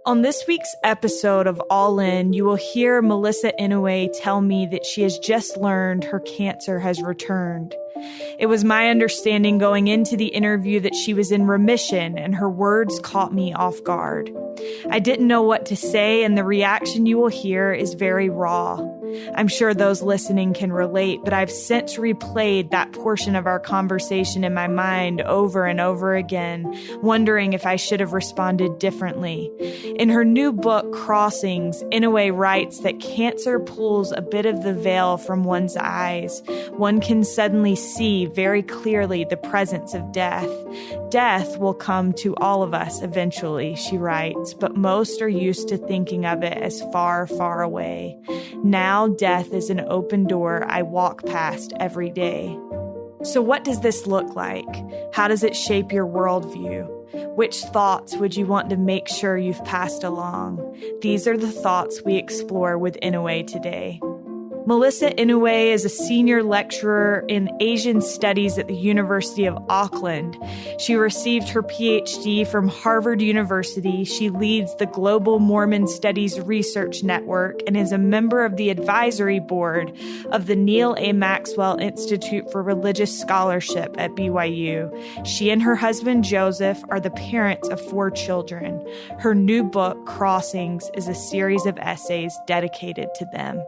On this week's episode of All In, you will hear Melissa Inouye tell me that she has just learned her cancer has returned. It was my understanding going into the interview that she was in remission, and her words caught me off guard. I didn't know what to say, and the reaction you will hear is very raw. I'm sure those listening can relate, but I've since replayed that portion of our conversation in my mind over and over again, wondering if I should have responded differently. In her new book, Crossings, Inouye writes that cancer pulls a bit of the veil from one's eyes. One can suddenly see very clearly the presence of death. Death will come to all of us eventually, she writes, but most are used to thinking of it as far, far away. Now death is an open door I walk past every day. So what does this look like? How does it shape your worldview? Which thoughts would you want to make sure you've passed along? These are the thoughts we explore with Inouye today. Melissa Inouye is a senior lecturer in Asian Studies at the University of Auckland. She received her PhD from Harvard University. She leads the Global Mormon Studies Research Network and is a member of the advisory board of the Neil A. Maxwell Institute for Religious Scholarship at BYU. She and her husband, Joseph, are the parents of 4 children. Her new book, Crossings, is a series of essays dedicated to them.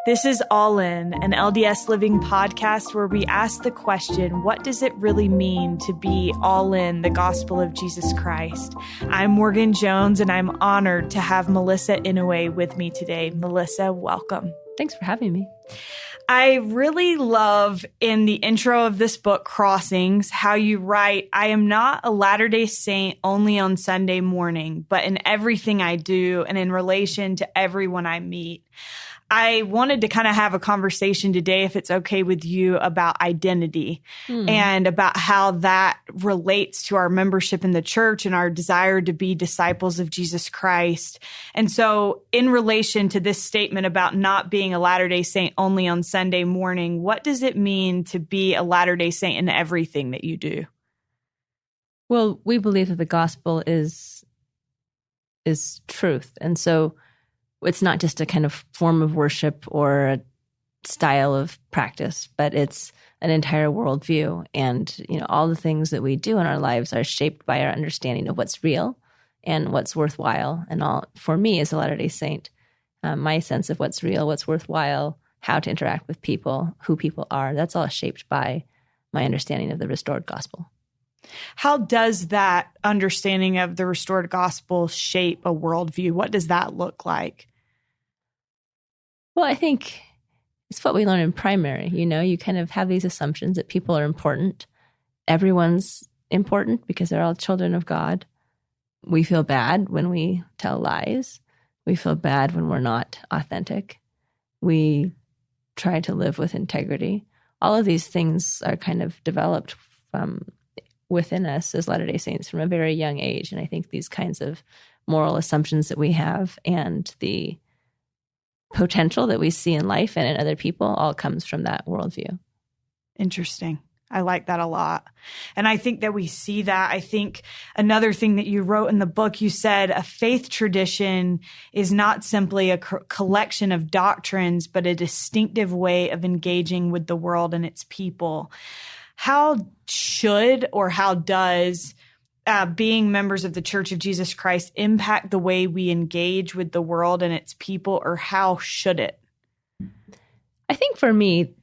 This is All In, an LDS Living podcast where we ask the question, what does it really mean to be all in the gospel of Jesus Christ? I'm Morgan Jones, and I'm honored to have Melissa Inouye with me today. Melissa, welcome. Thanks for having me. I really love in the intro of this book, Crossings, how you write, I am not a Latter-day Saint only on Sunday morning, but in everything I do and in relation to everyone I meet. I wanted to kind of have a conversation today, if it's okay with you, about identity and about how that relates to our membership in the church and our desire to be disciples of Jesus Christ. And so in relation to this statement about not being a Latter-day Saint only on Sunday morning, what does it mean to be a Latter-day Saint in everything that you do? Well, we believe that the gospel is truth. And so it's not just a kind of form of worship or a style of practice, but it's an entire worldview. And, all the things that we do in our lives are shaped by our understanding of what's real and what's worthwhile. And all, for me as a Latter-day Saint, my sense of what's real, what's worthwhile, how to interact with people, who people are, that's all shaped by my understanding of the restored gospel. How does that understanding of the restored gospel shape a worldview? What does that look like? Well, I think it's what we learn in primary. You kind of have these assumptions that people are important. Everyone's important because they're all children of God. We feel bad when we tell lies. We feel bad when we're not authentic. We try to live with integrity. All of these things are kind of developed from within us as Latter-day Saints from a very young age. And I think these kinds of moral assumptions that we have and the potential that we see in life and in other people all comes from that worldview. Interesting. I like that a lot. And I think that we see that. I think another thing that you wrote in the book, you said a faith tradition is not simply a collection of doctrines, but a distinctive way of engaging with the world and its people. How should or how does being members of the Church of Jesus Christ impact the way we engage with the world and its people, or how should it? I think for me,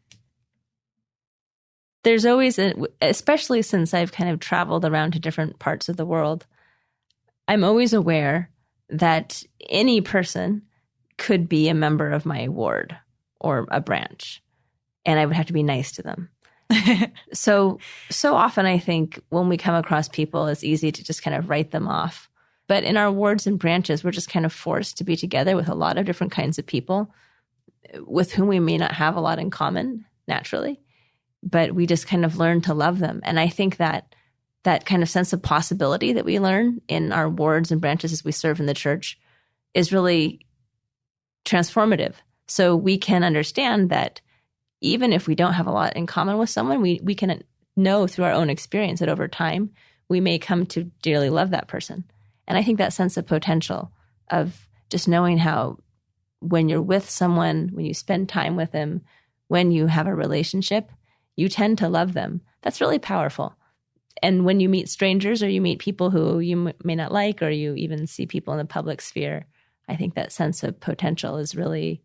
there's always, especially since I've kind of traveled around to different parts of the world, I'm always aware that any person could be a member of my ward or a branch, and I would have to be nice to them. So often I think when we come across people, it's easy to just kind of write them off. But in our wards and branches, we're just kind of forced to be together with a lot of different kinds of people with whom we may not have a lot in common naturally, but we just kind of learn to love them. And I think that kind of sense of possibility that we learn in our wards and branches as we serve in the church is really transformative. So we can understand that even if we don't have a lot in common with someone, we can know through our own experience that over time, we may come to dearly love that person. And I think that sense of potential of just knowing how when you're with someone, when you spend time with them, when you have a relationship, you tend to love them. That's really powerful. And when you meet strangers or you meet people who you may not like, or you even see people in the public sphere, I think that sense of potential is really,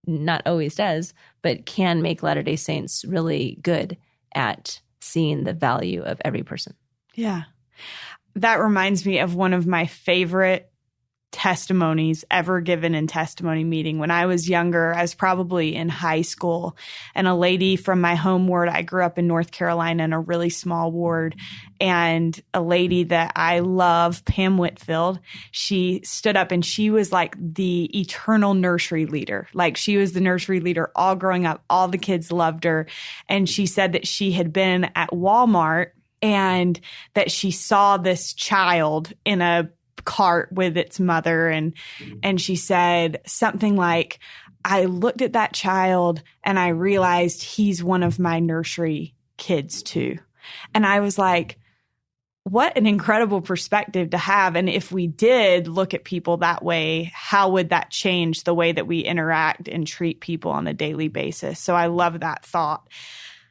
not always does, but can make Latter-day Saints really good at seeing the value of every person. Yeah. That reminds me of one of my favorite testimonies ever given in testimony meeting. When I was younger, I was probably in high school, and a lady from my home ward, I grew up in North Carolina in a really small ward, and a lady that I love, Pam Whitfield, she stood up and she was like the eternal nursery leader. Like, she was the nursery leader all growing up. All the kids loved her. And she said that she had been at Walmart and that she saw this child in a cart with its mother, and she said something like, I looked at that child and I realized he's one of my nursery kids too. And I was like, what an incredible perspective to have. And if we did look at people that way, how would that change the way that we interact and treat people on a daily basis? So I love that thought.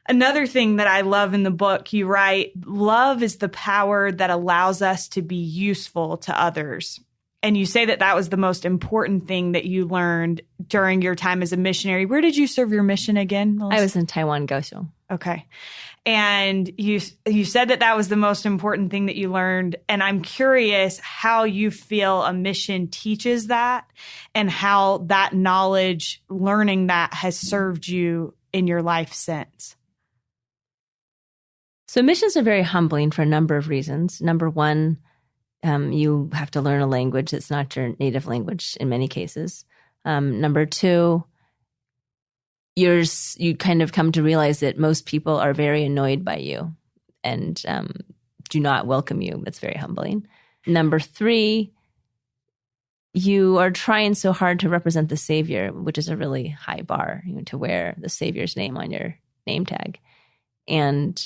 Another thing that I love in the book, you write, love is the power that allows us to be useful to others. And you say that that was the most important thing that you learned during your time as a missionary. Where did you serve your mission again, Melissa? I was in Taiwan, Kaohsiung. Okay. And you said that that was the most important thing that you learned. And I'm curious how you feel a mission teaches that, and how that knowledge, learning that, has served you in your life since. So missions are very humbling for a number of reasons. Number one, you have to learn a language that's not your native language in many cases. Number two, you kind of come to realize that most people are very annoyed by you and do not welcome you. That's very humbling. Number three, you are trying so hard to represent the Savior, which is a really high bar, to wear the Savior's name on your name tag. And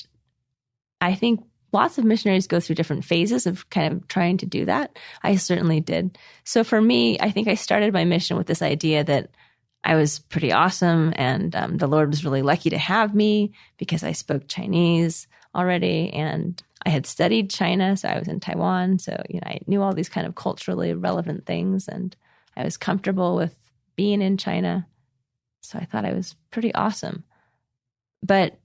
I think lots of missionaries go through different phases of kind of trying to do that. I certainly did. So for me, I think I started my mission with this idea that I was pretty awesome, and the Lord was really lucky to have me because I spoke Chinese already, and I had studied China, so I was in Taiwan. So, I knew all these kind of culturally relevant things, and I was comfortable with being in China. So I thought I was pretty awesome. But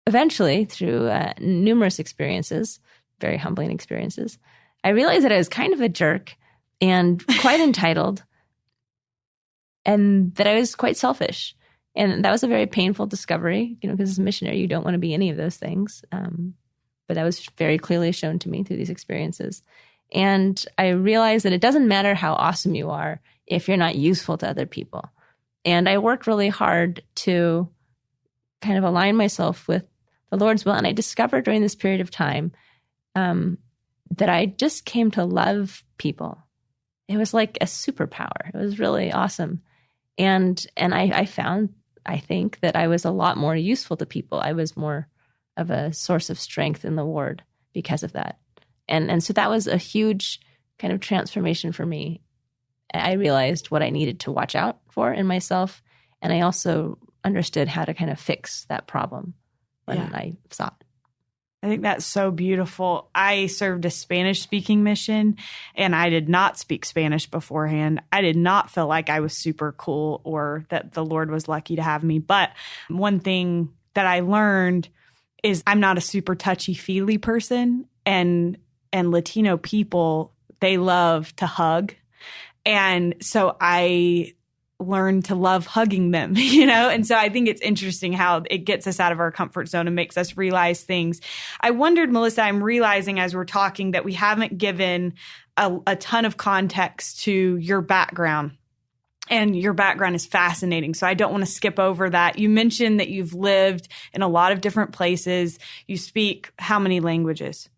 eventually, through numerous experiences, very humbling experiences, I realized that I was kind of a jerk and quite entitled, and that I was quite selfish. And that was a very painful discovery, because as a missionary, you don't want to be any of those things. But that was very clearly shown to me through these experiences. And I realized that it doesn't matter how awesome you are if you're not useful to other people. And I worked really hard to kind of align myself with the Lord's will. And I discovered during this period of time that I just came to love people. It was like a superpower. It was really awesome. And I found, I think, that I was a lot more useful to people. I was more of a source of strength in the ward because of that. And so that was a huge kind of transformation for me. I realized what I needed to watch out for in myself. And I also understood how to kind of fix that problem when I saw it. I think that's so beautiful. I served a Spanish-speaking mission, and I did not speak Spanish beforehand. I did not feel like I was super cool or that the Lord was lucky to have me. But one thing that I learned is I'm not a super touchy-feely person, and Latino people, they love to hug. And so I learn to love hugging them, And so I think it's interesting how it gets us out of our comfort zone and makes us realize things. I wondered, Melissa, I'm realizing as we're talking that we haven't given a ton of context to your background. And your background is fascinating. So I don't want to skip over that. You mentioned that you've lived in a lot of different places. You speak how many languages?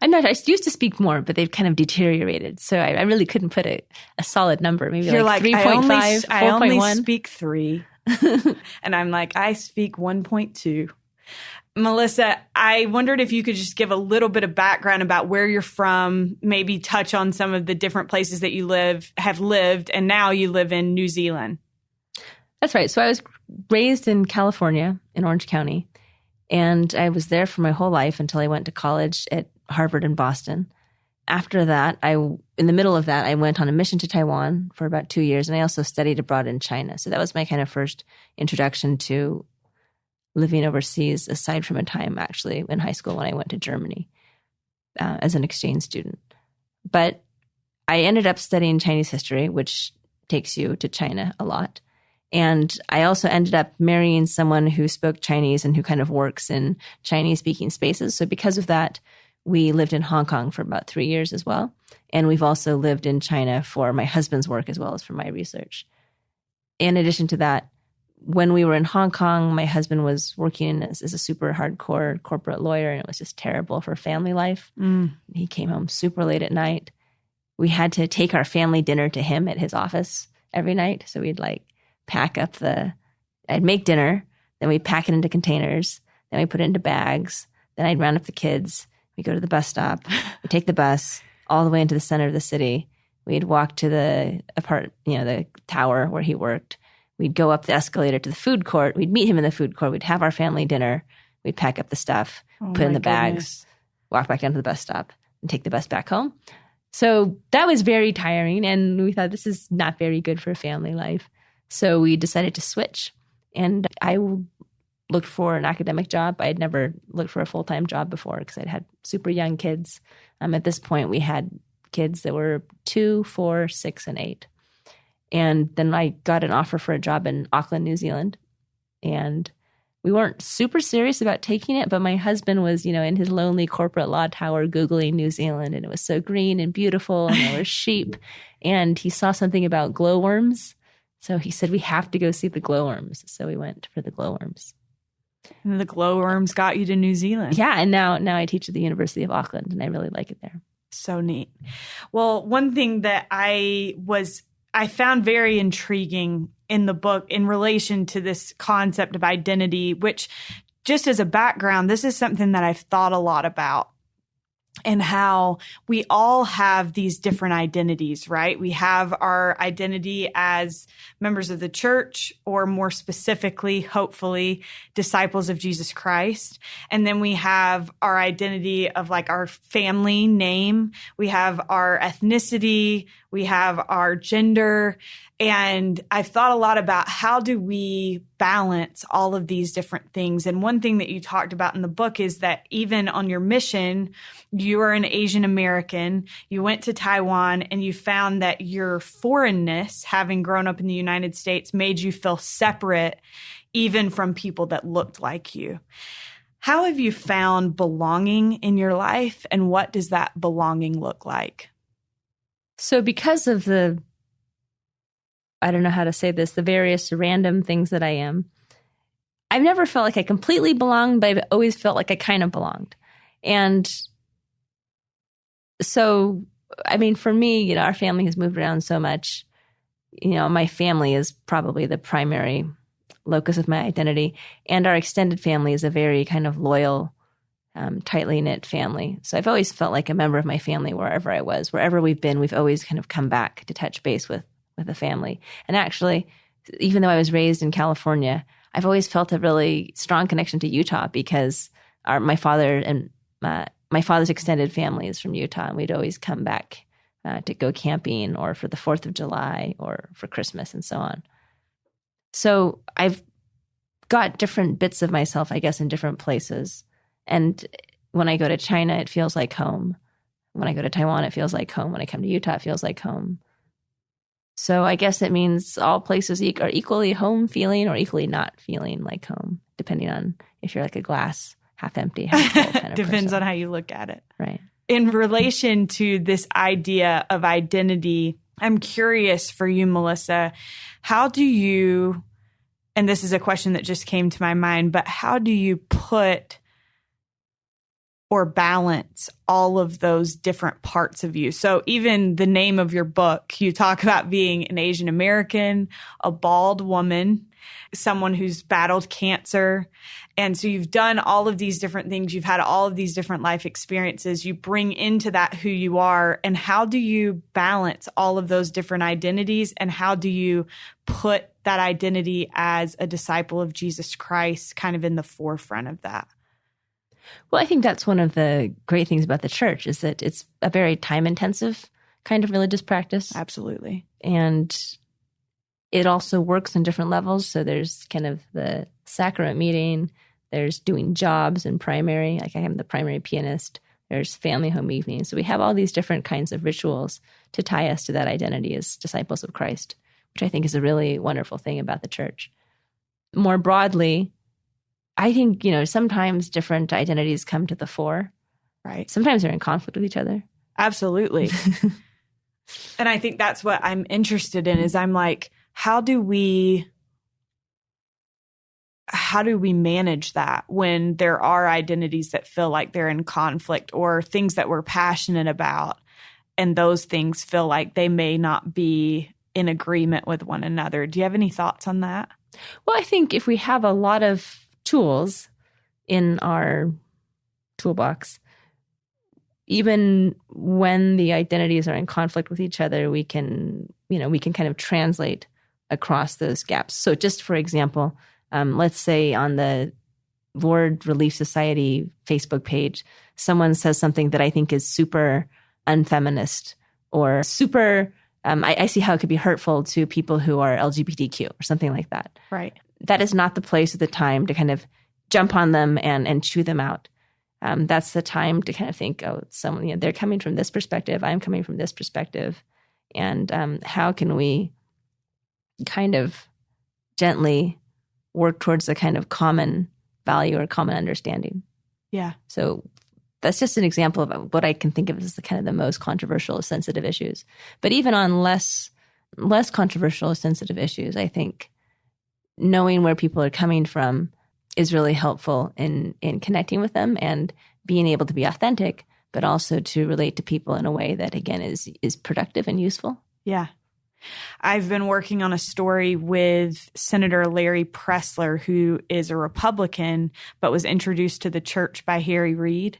I'm not. I used to speak more, but they've kind of deteriorated. So I really couldn't put a solid number. Maybe You're like 3.5, 4.1. I only speak 3. And I'm like, I speak 1.2. Melissa, I wondered if you could just give a little bit of background about where you're from, maybe touch on some of the different places that you have lived, and now you live in New Zealand. That's right. So I was raised in California, in Orange County, and I was there for my whole life until I went to college at Harvard in Boston. After that, in the middle of that, I went on a mission to Taiwan for about 2 years, and I also studied abroad in China. So that was my kind of first introduction to living overseas, aside from a time actually in high school when I went to Germany as an exchange student. But I ended up studying Chinese history, which takes you to China a lot. And I also ended up marrying someone who spoke Chinese and who kind of works in Chinese-speaking spaces. So because of that, we lived in Hong Kong for about 3 years as well. And we've also lived in China for my husband's work as well as for my research. In addition to that, when we were in Hong Kong, my husband was working as a super hardcore corporate lawyer, and it was just terrible for family life. He came home super late at night. We had to take our family dinner to him at his office every night. So we'd pack up I'd make dinner, then we'd pack it into containers, then we put it into bags, then I'd round up the kids. We'd go to the bus stop, we'd take the bus all the way into the center of the city. We'd walk to the the tower where he worked. We'd go up the escalator to the food court. We'd meet him in the food court. We'd have our family dinner. We'd pack up the stuff, put it in the bags, walk back down to the bus stop, and take the bus back home. So that was very tiring, and we thought this is not very good for family life. So we decided to switch, and I looked for an academic job. I had never looked for a full-time job before because I'd had super young kids. At this point, we had kids that were 2, 4, 6, and 8. And then I got an offer for a job in Auckland, New Zealand. And we weren't super serious about taking it, but my husband was, in his lonely corporate law tower Googling New Zealand, and it was so green and beautiful, and there were sheep. And he saw something about glowworms. So he said, we have to go see the glowworms. So we went for the glowworms. And the glowworms got you to New Zealand. Yeah, and now I teach at the University of Auckland, and I really like it there. So neat. Well, one thing that I found very intriguing in the book in relation to this concept of identity, which just as a background, this is something that I've thought a lot about, and how we all have these different identities, right? We have our identity as members of the church, or more specifically, hopefully, disciples of Jesus Christ. And then we have our identity of our family name. We have our ethnicity. We have our gender. And I've thought a lot about how do we balance all of these different things. And one thing that you talked about in the book is that even on your mission, you are an Asian American. You went to Taiwan, and you found that your foreignness, having grown up in the United States, made you feel separate even from people that looked like you. How have you found belonging in your life, and what does that belonging look like? So because of I don't know how to say this, the various random things that I am, I've never felt like I completely belonged, but I've always felt like I kind of belonged. And so, for me, our family has moved around so much. My family is probably the primary locus of my identity. And our extended family is a very kind of loyal, tightly knit family. So I've always felt like a member of my family wherever I was. Wherever we've been, we've always kind of come back to touch base with the family. And actually, even though I was raised in California, I've always felt a really strong connection to Utah because my father and my father's extended family is from Utah, and we'd always come back to go camping, or for the 4th of July, or for Christmas, and so on. So I've got different bits of myself, I guess, in different places. And when I go to China, it feels like home. When I go to Taiwan, it feels like home. When I come to Utah, it feels like home. So I guess it means all places are equally home feeling or equally not feeling like home, depending on if you're like a glass half empty, half full kind of Depends person. on how you look at it. Right. In relation to this idea of identity, I'm curious for you, Melissa, how do you, and this is a question that just came to my mind, but how do you put or balance all of those different parts of you? So even the name of your book, you talk about being an Asian American, a bald woman, someone who's battled cancer. And so you've done all of these different things. You've had all of these different life experiences. You bring into that who you are. And how do you balance all of those different identities? And how do you put that identity as a disciple of Jesus Christ kind of in the forefront of that? Well, I think that's one of the great things about the church is that it's a very time-intensive kind of religious practice. Absolutely. And it also works on different levels. So there's kind of the sacrament meeting, there's doing jobs in primary, like I am the primary pianist, there's family home evenings. So we have all these different kinds of rituals to tie us to that identity as disciples of Christ, which I think is a really wonderful thing about the church. More broadly, I think, sometimes different identities come to the fore. Right. Sometimes they're in conflict with each other. Absolutely. And I think that's what I'm interested in is I'm like, how do we manage that when there are identities that feel like they're in conflict or things that we're passionate about and those things feel like they may not be in agreement with one another? Do you have any thoughts on that? Well, I think if we have a lot of tools in our toolbox, even when the identities are in conflict with each other, we can kind of translate across those gaps. So just for example, let's say on the Lord Relief Society Facebook page, someone says something that I think is super unfeminist or super, I see how it could be hurtful to people who are LGBTQ or something like that. Right. That is not the place at the time to kind of jump on them and chew them out. That's the time to kind of think, they're coming from this perspective, I'm coming from this perspective. And how can we kind of gently work towards a kind of common value or common understanding? Yeah. So that's just an example of what I can think of as the kind of the most controversial, sensitive issues. But even on less controversial, sensitive issues, I think knowing where people are coming from is really helpful in connecting with them and being able to be authentic, but also to relate to people in a way that, again, is productive and useful. Yeah. I've been working on a story with Senator Larry Pressler, who is a Republican, but was introduced to the church by Harry Reid.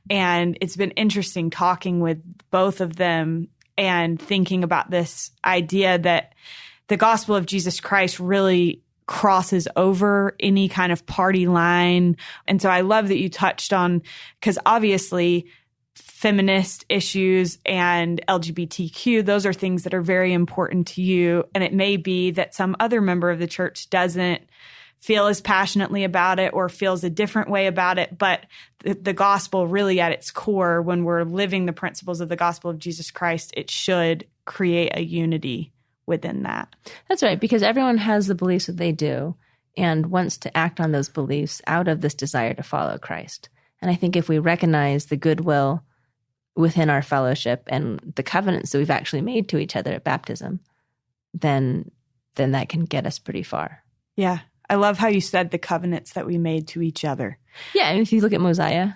And it's been interesting talking with both of them and thinking about this idea that the gospel of Jesus Christ really crosses over any kind of party line. And so I love that you touched on, because obviously feminist issues and LGBTQ, those are things that are very important to you. And it may be that some other member of the church doesn't feel as passionately about it or feels a different way about it. But the gospel really at its core, when we're living the principles of the gospel of Jesus Christ, it should create a unity within that. That's right, because everyone has the beliefs that they do and wants to act on those beliefs out of this desire to follow Christ. And I think if we recognize the goodwill within our fellowship and the covenants that we've actually made to each other at baptism, then that can get us pretty far. Yeah. I love how you said the covenants that we made to each other. Yeah, and if you look at Mosiah,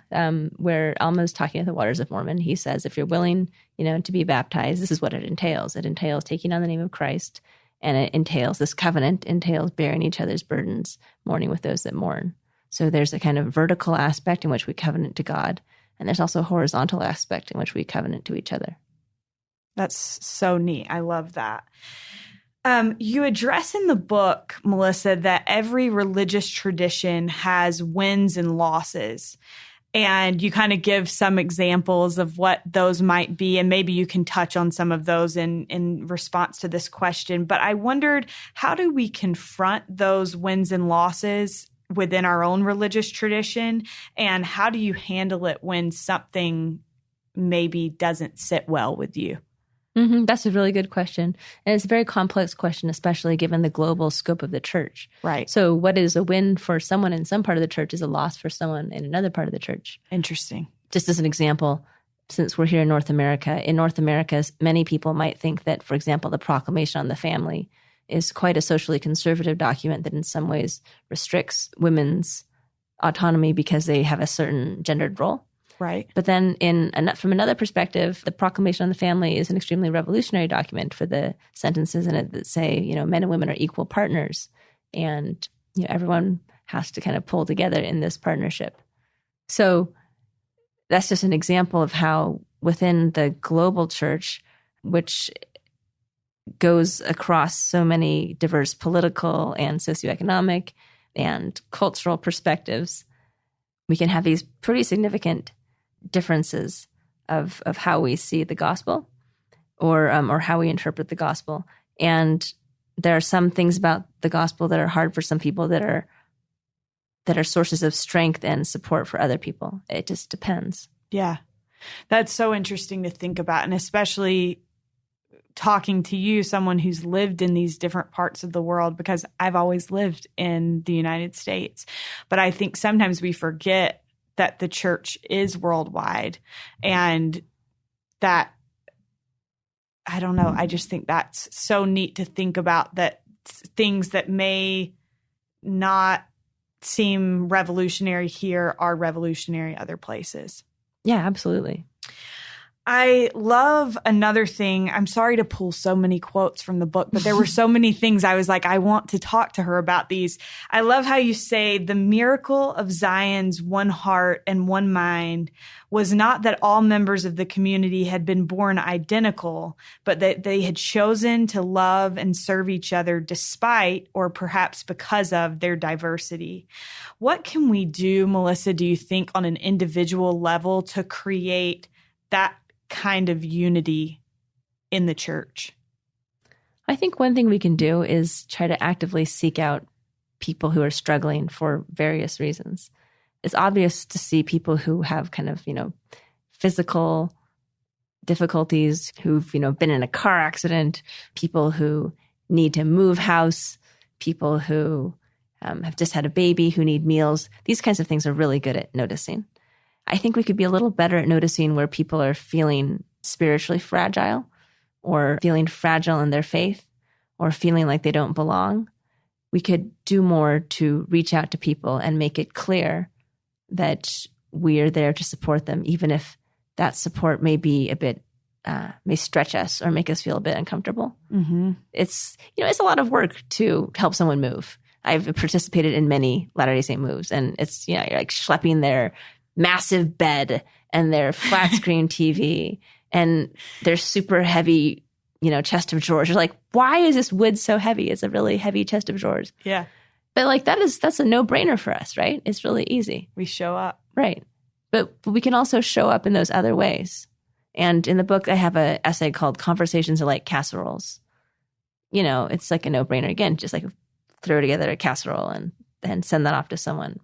where Alma's talking at the Waters of Mormon, he says, if you're willing, to be baptized, this is what it entails. It entails taking on the name of Christ, and it entails, this covenant entails bearing each other's burdens, mourning with those that mourn. So there's a kind of vertical aspect in which we covenant to God, and there's also a horizontal aspect in which we covenant to each other. That's so neat. I love that. You address in the book, Melissa, that every religious tradition has wins and losses. And you kind of give some examples of what those might be. And maybe you can touch on some of those in response to this question. But I wondered, how do we confront those wins and losses within our own religious tradition? And how do you handle it when something maybe doesn't sit well with you? Mm-hmm. That's a really good question. And it's a very complex question, especially given the global scope of the church. Right. So what is a win for someone in some part of the church is a loss for someone in another part of the church. Interesting. Just as an example, since we're here in North America, many people might think that, for example, the Proclamation on the Family is quite a socially conservative document that in some ways restricts women's autonomy because they have a certain gendered role. Right. But then from another perspective, the Proclamation on the Family is an extremely revolutionary document for the sentences in it that say, men and women are equal partners. And everyone has to kind of pull together in this partnership. So that's just an example of how within the global church, which goes across so many diverse political and socioeconomic and cultural perspectives, we can have these pretty significant differences of how we see the gospel or how we interpret the gospel. And there are some things about the gospel that are hard for some people that are sources of strength and support for other people. It just depends. Yeah. That's so interesting to think about. And especially talking to you, someone who's lived in these different parts of the world, because I've always lived in the United States. But I think sometimes we forget that the church is worldwide, and that, I don't know, I just think that's so neat to think about, that things that may not seem revolutionary here are revolutionary other places. Yeah, absolutely. I love another thing. I'm sorry to pull so many quotes from the book, but there were so many things I was like, I want to talk to her about these. I love how you say the miracle of Zion's one heart and one mind was not that all members of the community had been born identical, but that they had chosen to love and serve each other despite, or perhaps because of, their diversity. What can we do, Melissa, do you think, on an individual level to create that kind of unity in the church? I think one thing we can do is try to actively seek out people who are struggling for various reasons. It's obvious to see people who have kind of, physical difficulties, who've, been in a car accident, people who need to move house, people who have just had a baby, who need meals. These kinds of things are really good at noticing. I think we could be a little better at noticing where people are feeling spiritually fragile, or feeling fragile in their faith, or feeling like they don't belong. We could do more to reach out to people and make it clear that we are there to support them, even if that support may be a bit, may stretch us or make us feel a bit uncomfortable. Mm-hmm. It's a lot of work to help someone move. I've participated in many Latter-day Saint moves, and it's, you're like schlepping their massive bed and their flat screen TV and their super heavy, chest of drawers. You're like, why is this wood so heavy? It's a really heavy chest of drawers. Yeah. But that's a no-brainer for us, right? It's really easy. We show up. Right. But we can also show up in those other ways. And in the book, I have an essay called Conversations Are Like Casseroles. It's like a no-brainer. Again, just like throw together a casserole and send that off to someone.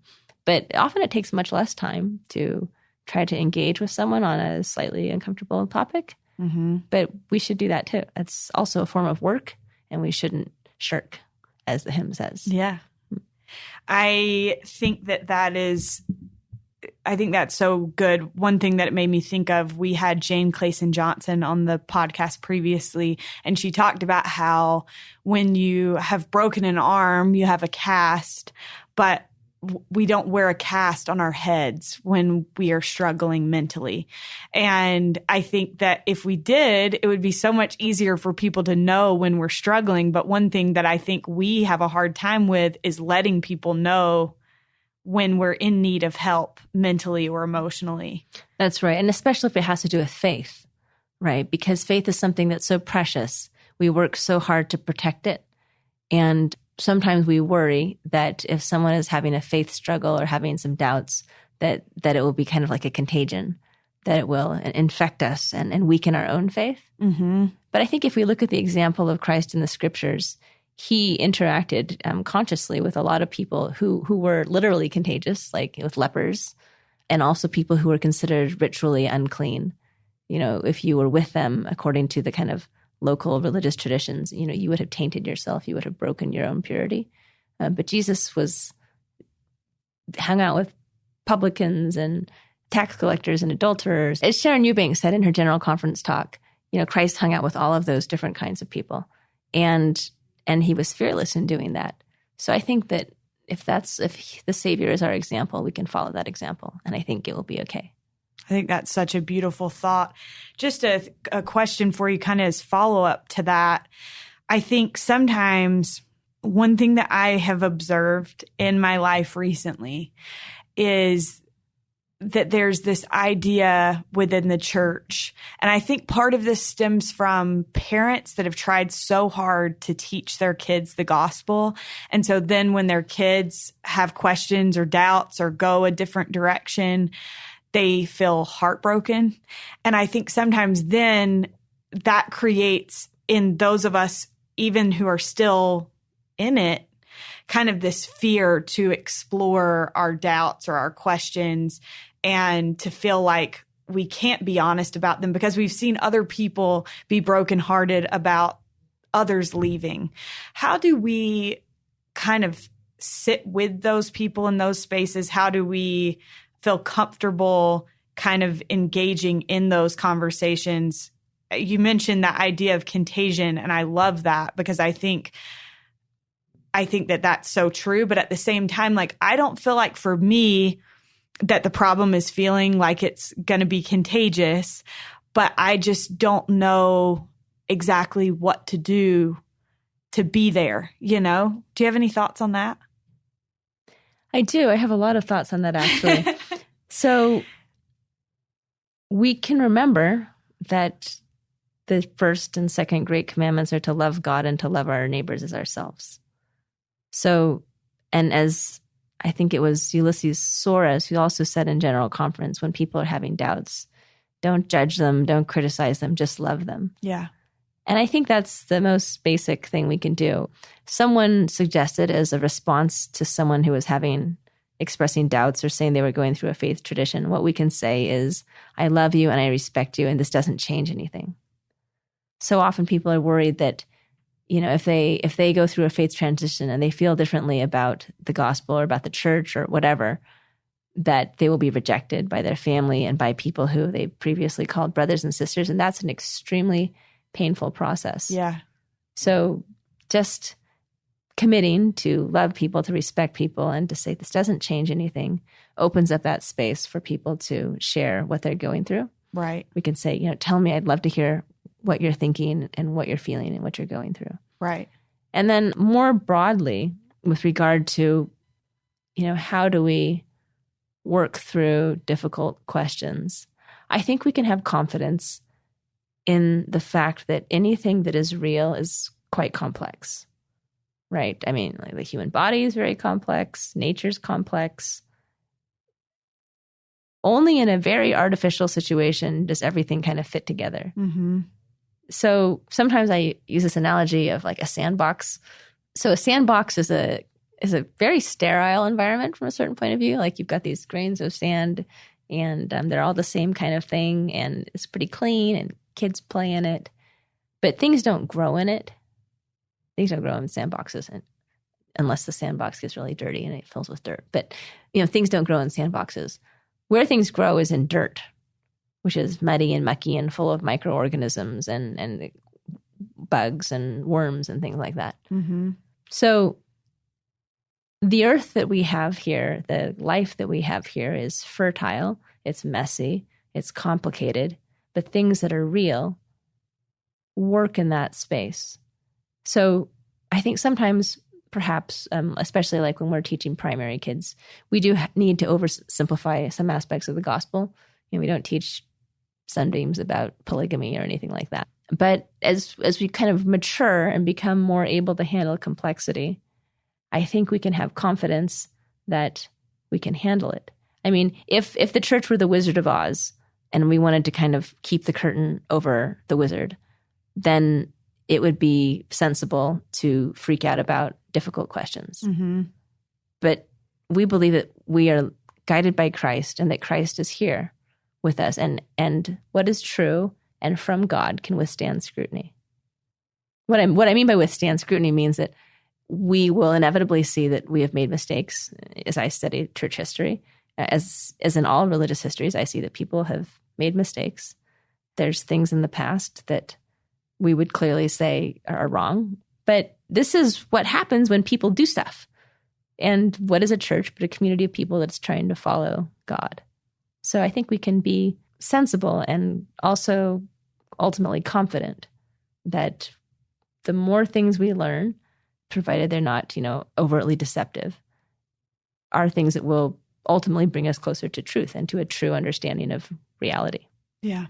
But often it takes much less time to try to engage with someone on a slightly uncomfortable topic. Mm-hmm. But we should do that too. It's also a form of work, and we shouldn't shirk, as the hymn says. Yeah. I think that's so good. One thing that it made me think of, we had Jane Clayson Johnson on the podcast previously, and she talked about how when you have broken an arm, you have a cast, but we don't wear a cast on our heads when we are struggling mentally. And I think that if we did, it would be so much easier for people to know when we're struggling. But one thing that I think we have a hard time with is letting people know when we're in need of help mentally or emotionally. That's right. And especially if it has to do with faith, right? Because faith is something that's so precious. We work so hard to protect it. And sometimes we worry that if someone is having a faith struggle or having some doubts, that it will be kind of like a contagion, that it will infect us and weaken our own faith. Mm-hmm. But I think if we look at the example of Christ in the scriptures, he interacted consciously with a lot of people who were literally contagious, like with lepers, and also people who were considered ritually unclean. If you were with them according to the kind of local religious traditions, you would have tainted yourself. You would have broken your own purity. But Jesus hung out with publicans and tax collectors and adulterers. As Sharon Eubank said in her general conference talk, Christ hung out with all of those different kinds of people. And he was fearless in doing that. So I think that if the Savior is our example, we can follow that example. And I think it will be okay. I think that's such a beautiful thought. Just a question for you kind of as follow-up to that. I think sometimes one thing that I have observed in my life recently is that there's this idea within the church. And I think part of this stems from parents that have tried so hard to teach their kids the gospel. And so then when their kids have questions or doubts or go a different direction, they feel heartbroken. And I think sometimes then that creates in those of us, even who are still in it, kind of this fear to explore our doubts or our questions and to feel like we can't be honest about them because we've seen other people be brokenhearted about others leaving. How do we kind of sit with those people in those spaces? How do we feel comfortable kind of engaging in those conversations? You mentioned that idea of contagion, and I love that because I think that that's so true. But at the same time, like, I don't feel like for me that the problem is feeling like it's going to be contagious, but I just don't know exactly what to do to be there, you know? Do you have any thoughts on that? I do. I have a lot of thoughts on that, actually. So we can remember that the first and second great commandments are to love God and to love our neighbors as ourselves. So, and as I think it was Ulysses Soares who also said in General Conference, when people are having doubts, don't judge them, don't criticize them, just love them. Yeah. And I think that's the most basic thing we can do. Someone suggested as a response to someone who was expressing doubts or saying they were going through a faith tradition, what we can say is, I love you and I respect you, and this doesn't change anything. So often people are worried that, you know, if they go through a faith transition and they feel differently about the gospel or about the church or whatever, that they will be rejected by their family and by people who they previously called brothers and sisters. And that's an extremely painful process. Yeah. So just committing to love people, to respect people, and to say this doesn't change anything opens up that space for people to share what they're going through. Right. We can say, you know, tell me, I'd love to hear what you're thinking and what you're feeling and what you're going through. Right. And then more broadly, with regard to, you know, how do we work through difficult questions? I think we can have confidence in the fact that anything that is real is quite complex, right? I mean, like the human body is very complex, nature's complex. Only in a very artificial situation does everything kind of fit together. Mm-hmm. So sometimes I use this analogy of like a sandbox. So a sandbox is a very sterile environment from a certain point of view. Like you've got these grains of sand and they're all the same kind of thing and it's pretty clean and kids play in it. But things don't grow in it. Things don't grow in sandboxes unless the sandbox gets really dirty and it fills with dirt. But, you know, things don't grow in sandboxes. Where things grow is in dirt, which is muddy and mucky and full of microorganisms and bugs and worms and things like that. Mm-hmm. So the earth that we have here, the life that we have here is fertile, it's messy, it's complicated, but things that are real work in that space. So I think sometimes, perhaps, especially like when we're teaching primary kids, we do need to oversimplify some aspects of the gospel. You know, we don't teach sunbeams about polygamy or anything like that. But as we kind of mature and become more able to handle complexity, I think we can have confidence that we can handle it. I mean, if the church were the Wizard of Oz and we wanted to kind of keep the curtain over the wizard, then it would be sensible to freak out about difficult questions. Mm-hmm. But we believe that we are guided by Christ and that Christ is here with us. And what is true and from God can withstand scrutiny. What I mean by withstand scrutiny means that we will inevitably see that we have made mistakes. As I study church history, as in all religious histories, I see that people have made mistakes. There's things in the past that we would clearly say are wrong. But this is what happens when people do stuff. And what is a church but a community of people that's trying to follow God? So I think we can be sensible and also ultimately confident that the more things we learn, provided they're not, overtly deceptive, are things that will ultimately bring us closer to truth and to a true understanding of reality. Yeah.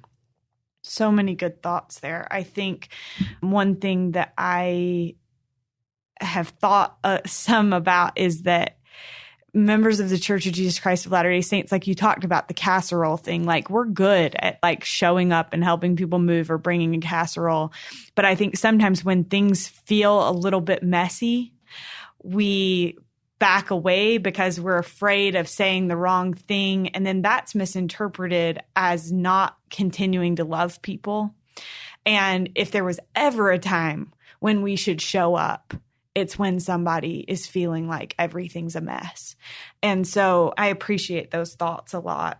So many good thoughts there. I think one thing that I have thought some about is that members of the Church of Jesus Christ of Latter-day Saints, like you talked about the casserole thing, like we're good at like showing up and helping people move or bringing a casserole. But I think sometimes when things feel a little bit messy, we back away because we're afraid of saying the wrong thing. And then that's misinterpreted as not continuing to love people. And if there was ever a time when we should show up, it's when somebody is feeling like everything's a mess. And so I appreciate those thoughts a lot.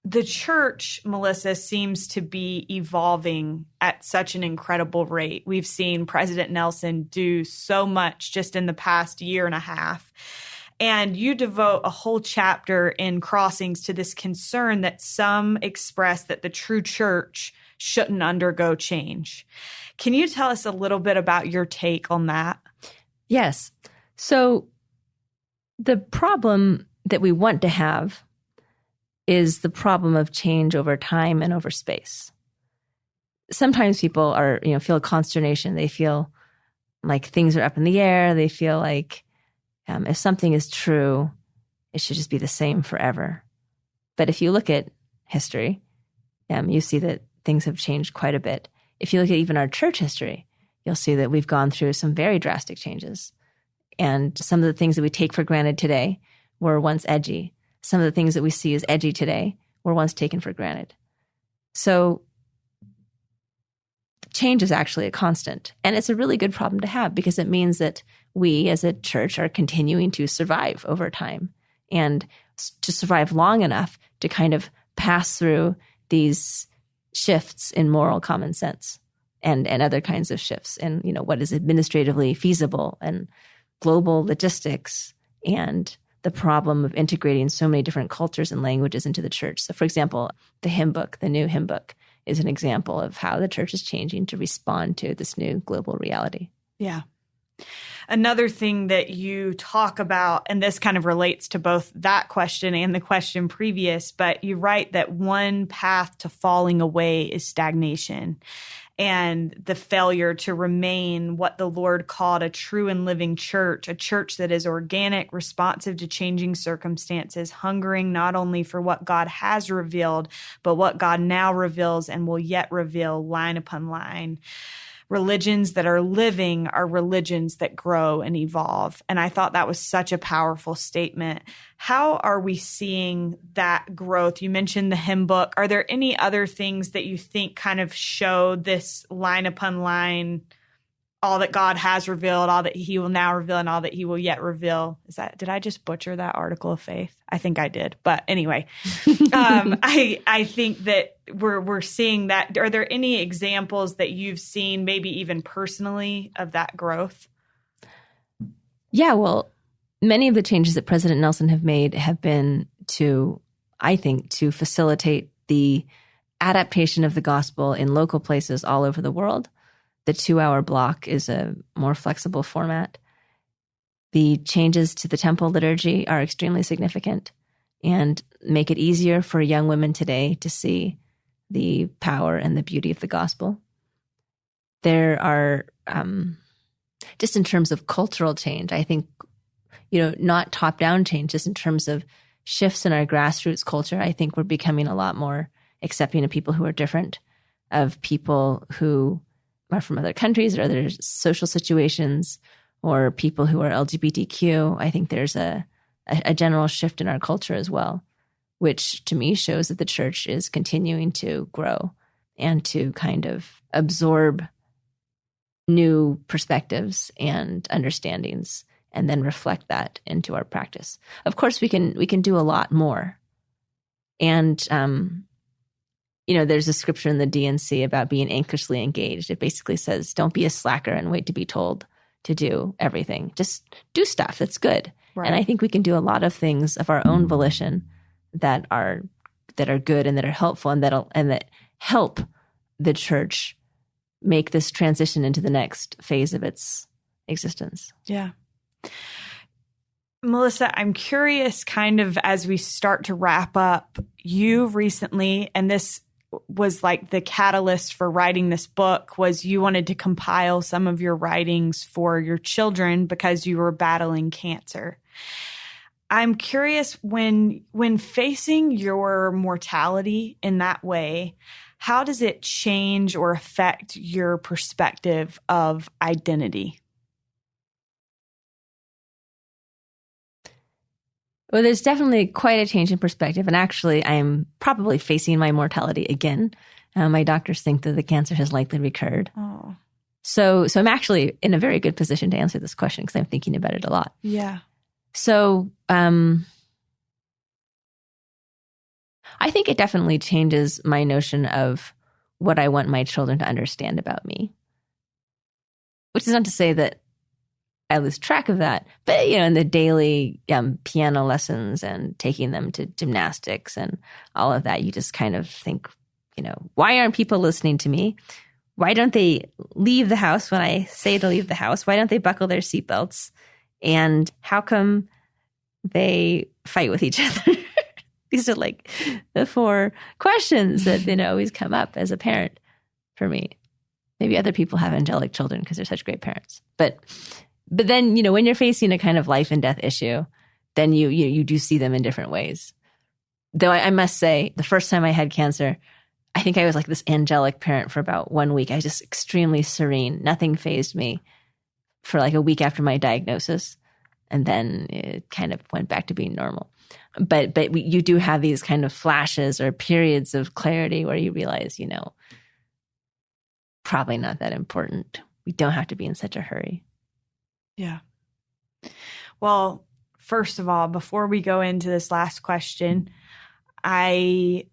The church, Melissa, seems to be evolving at such an incredible rate. We've seen President Nelson do so much just in the past year and a half. And you devote a whole chapter in Crossings to this concern that some express that the true church shouldn't undergo change. Can you tell us a little bit about your take on that? Yes. So the problem that we want to have is the problem of change over time and over space. Sometimes people are, feel consternation. They feel like things are up in the air. They feel like if something is true, it should just be the same forever. But if you look at history, you see that things have changed quite a bit. If you look at even our church history, you'll see that we've gone through some very drastic changes. And some of the things that we take for granted today were once edgy. Some of the things that we see as edgy today were once taken for granted. So change is actually a constant. And it's a really good problem to have because it means that we as a church are continuing to survive over time and to survive long enough to kind of pass through these shifts in moral common sense and other kinds of shifts in, what is administratively feasible and global logistics and the problem of integrating so many different cultures and languages into the church. So, for example, the hymn book, the new hymn book, is an example of how the church is changing to respond to this new global reality. Yeah. Another thing that you talk about, and this kind of relates to both that question and the question previous, but you write that one path to falling away is stagnation and the failure to remain what the Lord called a true and living church, a church that is organic, responsive to changing circumstances, hungering not only for what God has revealed, but what God now reveals and will yet reveal line upon line. Religions that are living are religions that grow and evolve. And I thought that was such a powerful statement. How are we seeing that growth? You mentioned the hymn book. Are there any other things that you think kind of show this line upon line, all that God has revealed, all that he will now reveal, and all that he will yet reveal? Did I just butcher that article of faith? I think I did. But anyway, I think that we're seeing that. Are there any examples that you've seen, maybe even personally, of that growth? Yeah, well, many of the changes that President Nelson have made have been to facilitate the adaptation of the gospel in local places all over the world. The 2-hour block is a more flexible format. The changes to the temple liturgy are extremely significant and make it easier for young women today to see the power and the beauty of the gospel. There are, just in terms of cultural change, I think, not top-down change, just in terms of shifts in our grassroots culture, I think we're becoming a lot more accepting of people who are different, of people who are from other countries or other social situations, or people who are LGBTQ. I think there's a general shift in our culture as well, which to me shows that the church is continuing to grow and to kind of absorb new perspectives and understandings and then reflect that into our practice. Of course, we can do a lot more. And there's a scripture in the D&C about being anxiously engaged. It basically says, don't be a slacker and wait to be told to do everything. Just do stuff that's good. Right. And I think we can do a lot of things of our own volition that are that are good and that are helpful and that help the church make this transition into the next phase of its existence. Yeah. Melissa, I'm curious, kind of as we start to wrap up, you recently, and this was like the catalyst for writing this book, was you wanted to compile some of your writings for your children because you were battling cancer. I'm curious, when facing your mortality in that way, how does it change or affect your perspective of identity? Well, there's definitely quite a change in perspective. And actually, I'm probably facing my mortality again. My doctors think that the cancer has likely recurred. Oh. So I'm actually in a very good position to answer this question because I'm thinking about it a lot. Yeah. So I think it definitely changes my notion of what I want my children to understand about me. Which is not to say that I lose track of that. But, in the daily piano lessons and taking them to gymnastics and all of that, you just kind of think, why aren't people listening to me? Why don't they leave the house when I say to leave the house? Why don't they buckle their seatbelts? And how come they fight with each other? These are like the 4 questions that always come up as a parent for me. Maybe other people have angelic children because they're such great parents. But then, when you're facing a kind of life and death issue, then you do see them in different ways. Though I must say, the first time I had cancer, I think I was like this angelic parent for about 1 week. I was just extremely serene. Nothing fazed me for like a week after my diagnosis. And then it kind of went back to being normal. But you do have these kind of flashes or periods of clarity where you realize, probably not that important. We don't have to be in such a hurry. Yeah. Well, first of all, before we go into this last question, I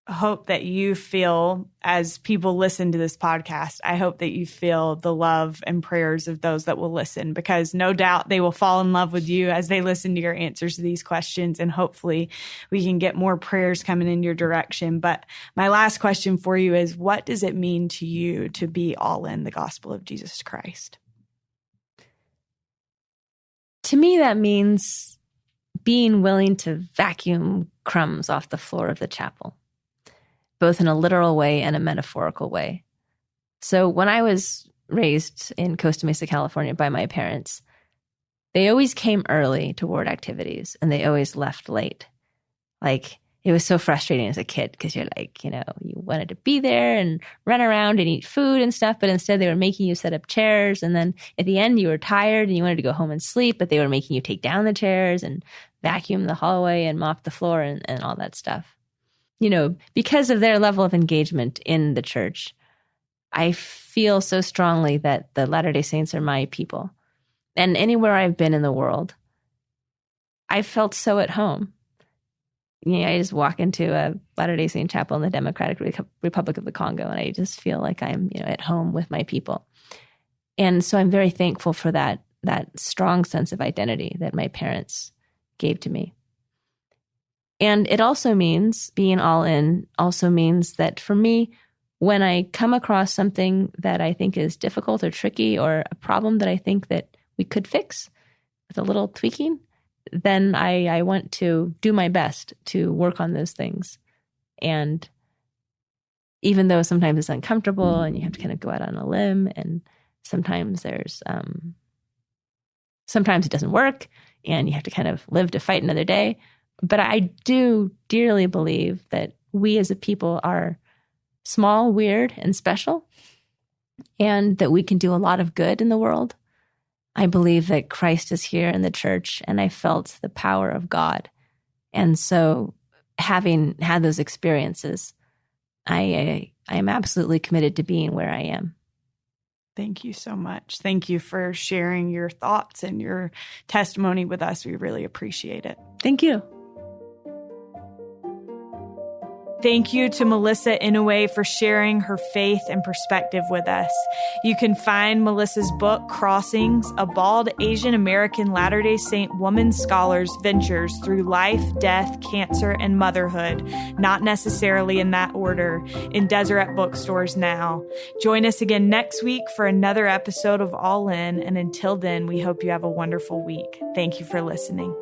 hope that you feel, as people listen to this podcast, I hope that you feel the love and prayers of those that will listen, because no doubt they will fall in love with you as they listen to your answers to these questions. And hopefully we can get more prayers coming in your direction. But my last question for you is, what does it mean to you to be all in the gospel of Jesus Christ? To me, that means being willing to vacuum crumbs off the floor of the chapel, both in a literal way and a metaphorical way. So when I was raised in Costa Mesa, California by my parents, they always came early to ward activities and they always left late. Like, it was so frustrating as a kid because you're like, you wanted to be there and run around and eat food and stuff, but instead they were making you set up chairs. And then at the end you were tired and you wanted to go home and sleep, but they were making you take down the chairs and vacuum the hallway and mop the floor and all that stuff. Because of their level of engagement in the church, I feel so strongly that the Latter-day Saints are my people. And anywhere I've been in the world, I've felt so at home. I just walk into a Latter-day Saint chapel in the Democratic Republic of the Congo, and I just feel like I'm, at home with my people. And so I'm very thankful for that strong sense of identity that my parents gave to me. And it also means, being all in also means that for me, when I come across something that I think is difficult or tricky, or a problem that I think that we could fix with a little tweaking, then I want to do my best to work on those things. And even though sometimes it's uncomfortable and you have to kind of go out on a limb, and sometimes sometimes it doesn't work and you have to kind of live to fight another day. But I do dearly believe that we as a people are small, weird, and special, and that we can do a lot of good in the world. I believe that Christ is here in the church, and I felt the power of God. And so, having had those experiences, I am absolutely committed to being where I am. Thank you so much. Thank you for sharing your thoughts and your testimony with us. We really appreciate it. Thank you. Thank you to Melissa Inouye for sharing her faith and perspective with us. You can find Melissa's book, Crossings, a bald Asian American Latter-day Saint woman scholar's ventures through life, death, cancer, and motherhood, not necessarily in that order, in Deseret bookstores now. Join us again next week for another episode of All In, and until then, we hope you have a wonderful week. Thank you for listening.